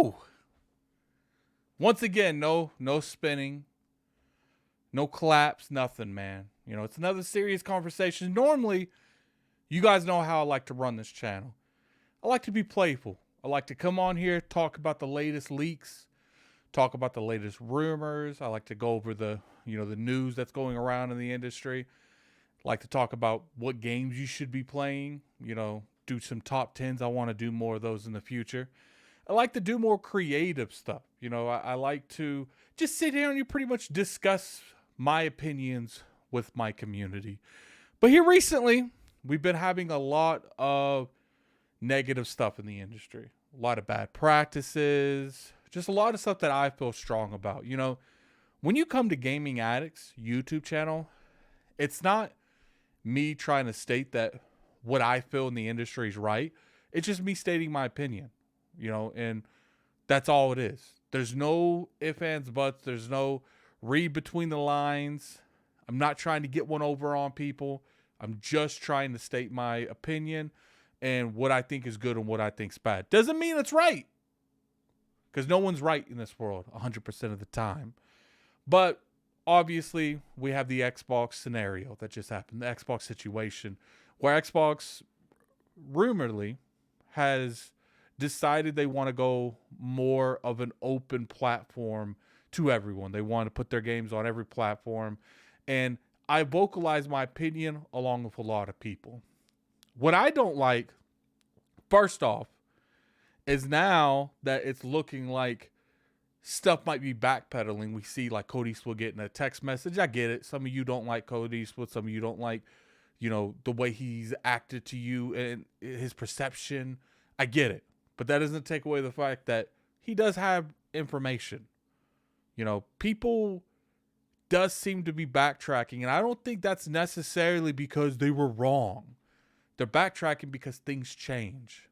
Woo! Once again, no spinning, no claps, nothing, man. You know, it's another serious conversation. Normally, you guys know how I like to run this channel. I like to be playful. I like to come on here, talk about the latest leaks, talk about the latest rumors. I like to go over the news that's going around in the industry. I like to talk about what games you should be playing, do some top 10s. I want to do more of those in the future. I like to do more creative stuff. I like to just sit here and you pretty much discuss my opinions with my community. But here recently, we've been having a lot of negative stuff in the industry. A lot of bad practices, just a lot of stuff that I feel strong about. When you come to Gaming Addict's YouTube channel, it's not me trying to state that what I feel in the industry is right. It's just me stating my opinion, and that's all it is. There's no ifs, ands, buts. There's no read between the lines. I'm not trying to get one over on people. I'm just trying to state my opinion and what I think is good and what I think is bad. Doesn't mean it's right, because no one's right in this world 100% of the time. But obviously, we have the Xbox scenario that just happened, the Xbox situation, where Xbox rumoredly has decided they want to go more of an open platform to everyone. They want to put their games on every platform. And I vocalize my opinion along with a lot of people. What I don't like, first off, is now that it's looking like stuff might be backpedaling. We see like Cody Eastwood getting a text message. I get it. Some of you don't like Cody Eastwood. Some of you don't like, the way he's acted to you and his perception. I get it. But that doesn't take away the fact that he does have information. People does seem to be backtracking. And I don't think that's necessarily because they were wrong. They're backtracking because things change.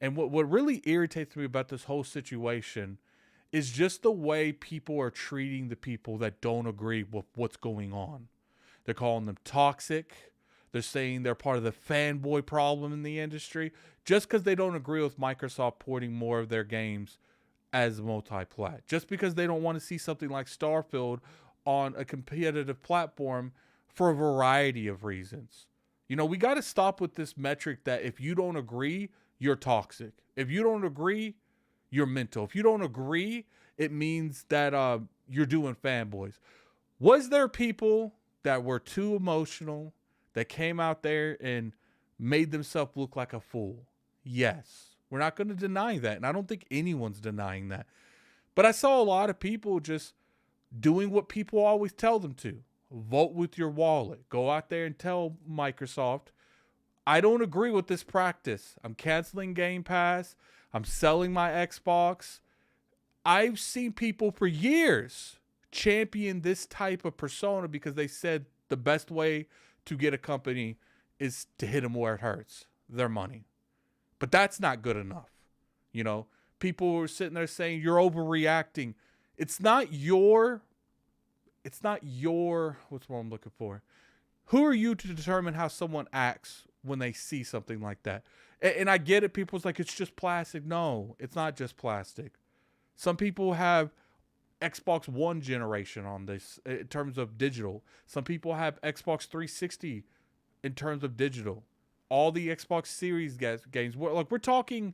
And what really irritates me about this whole situation is just the way people are treating the people that don't agree with what's going on. They're calling them toxic. They're saying they're part of the fanboy problem in the industry just because they don't agree with Microsoft porting more of their games as multi-plat. Just because they don't want to see something like Starfield on a competitive platform for a variety of reasons. We got to stop with this metric that if you don't agree, you're toxic. If you don't agree, you're mental. If you don't agree, it means that you're doing fanboys. Was there people that were too emotional that came out there and made themselves look like a fool? Yes. We're not going to deny that. And I don't think anyone's denying that. But I saw a lot of people just doing what people always tell them to. Vote with your wallet. Go out there and tell Microsoft, I don't agree with this practice. I'm canceling Game Pass. I'm selling my Xbox. I've seen people for years champion this type of persona because they said the best way to get a company is to hit them where it hurts, their money. But that's not good enough. People were sitting there saying you're overreacting. It's not your, what's what I'm looking for? Who are you to determine how someone acts when they see something like that? And I get it. People's like, it's just plastic. No, it's not just plastic. Some people have Xbox One generation on this in terms of digital. Some people have Xbox 360 in terms of digital. All the Xbox Series games. We're talking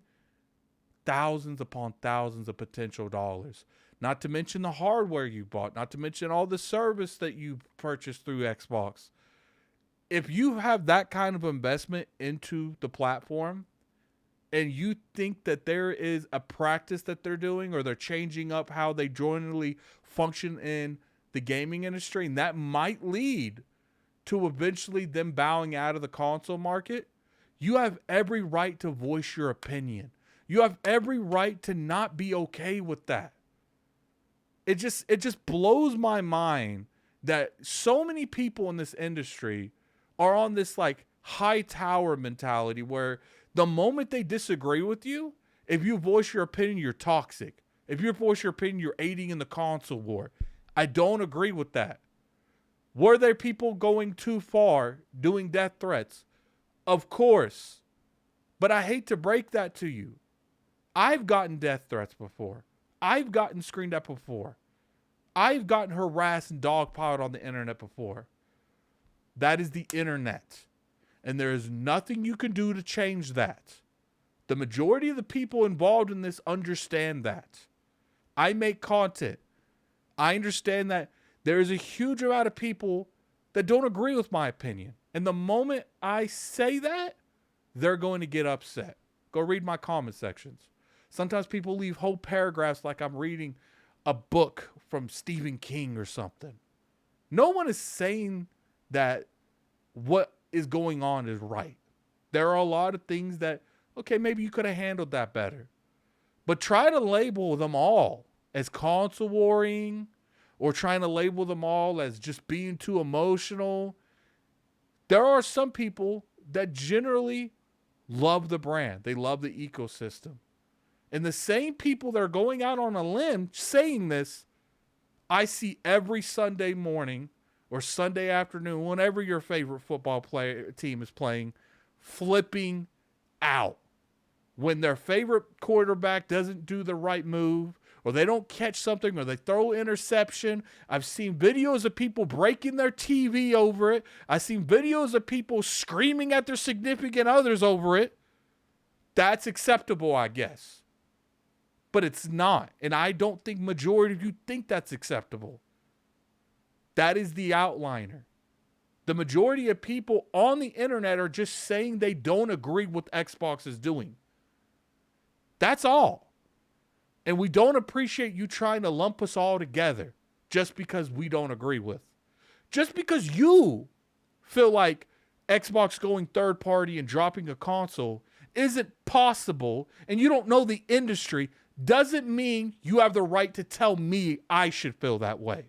thousands upon thousands of potential dollars. Not to mention the hardware you bought. Not to mention all the service that you purchased through Xbox. If you have that kind of investment into the platform and you think that there is a practice that they're doing or they're changing up how they jointly function in the gaming industry, and that might lead to eventually them bowing out of the console market, you have every right to voice your opinion. You have every right to not be okay with that. It just blows my mind that so many people in this industry are on this like high tower mentality where the moment they disagree with you, if you voice your opinion, you're toxic. If you voice your opinion, you're aiding in the console war. I don't agree with that. Were there people going too far, doing death threats? Of course. But I hate to break that to you. I've gotten death threats before. I've gotten screamed at before. I've gotten harassed and dogpiled on the internet before. That is the internet. And there is nothing you can do to change that. The majority of the people involved in this understand that. I make content. I understand that there is a huge amount of people that don't agree with my opinion. And the moment I say that, they're going to get upset. Go read my comment sections. Sometimes people leave whole paragraphs like I'm reading a book from Stephen King or something. No one is saying that what is going on is right. There are a lot of things that, okay, maybe you could have handled that better. But try to label them all as console warring or trying to label them all as just being too emotional. There are some people that generally love the brand. They love the ecosystem. And the same people that are going out on a limb saying this, I see every Sunday morning or Sunday afternoon, whenever your favorite football team is playing, flipping out. When their favorite quarterback doesn't do the right move, or they don't catch something, or they throw interception. I've seen videos of people breaking their TV over it. I've seen videos of people screaming at their significant others over it. That's acceptable, I guess. But it's not. And I don't think majority of you think that's acceptable. That is the outliner. The majority of people on the internet are just saying they don't agree with what Xbox is doing. That's all. And we don't appreciate you trying to lump us all together just because we don't agree with. Just because you feel like Xbox going third party and dropping a console isn't possible and you don't know the industry doesn't mean you have the right to tell me I should feel that way.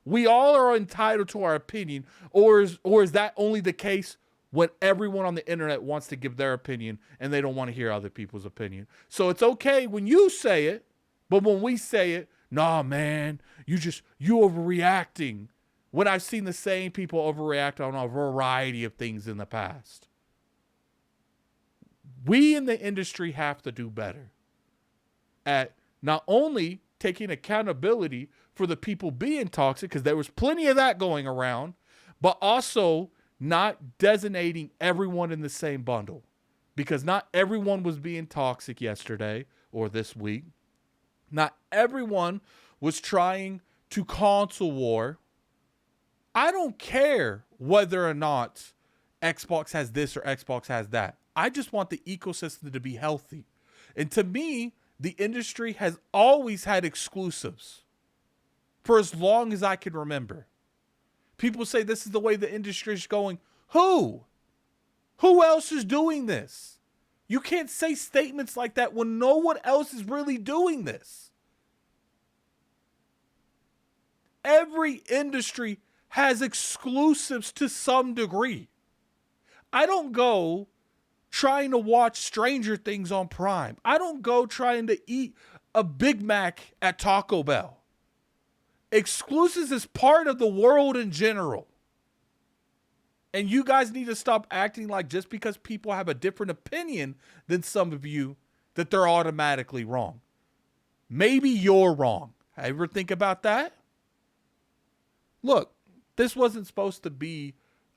We all are entitled to our opinion, or is that only the case when everyone on the internet wants to give their opinion and they don't want to hear other people's opinion? So it's okay when you say it, but when we say it, nah, man, you overreacting. When I've seen the same people overreact on a variety of things in the past. We in the industry have to do better at not only taking accountability for the people being toxic, because there was plenty of that going around, but also not designating everyone in the same bundle, because not everyone was being toxic yesterday or this week. Not everyone was trying to console war. I don't care whether or not Xbox has this or Xbox has that. I just want the ecosystem to be healthy. And to me, the industry has always had exclusives for as long as I can remember. People say this is the way the industry is going. Who? Who else is doing this? You can't say statements like that when no one else is really doing this. Every industry has exclusives to some degree. I don't go trying to watch Stranger Things on Prime. I don't go trying to eat a Big Mac at Taco Bell. Exclusives is part of the world in general. And you guys need to stop acting like just because people have a different opinion than some of you, that they're automatically wrong. Maybe you're wrong. Ever think about that? Look, this wasn't supposed to be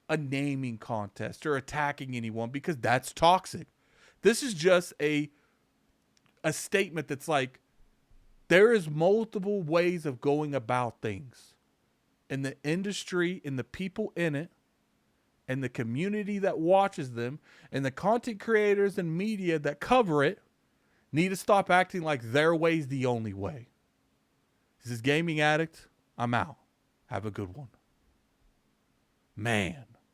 a naming contest or attacking anyone, because that's toxic. This is just a statement that's like, there is multiple ways of going about things. And the industry and the people in it and the community that watches them and the content creators and media that cover it need to stop acting like their way's the only way. This is Gaming Addict. I'm out. Have a good one. Man.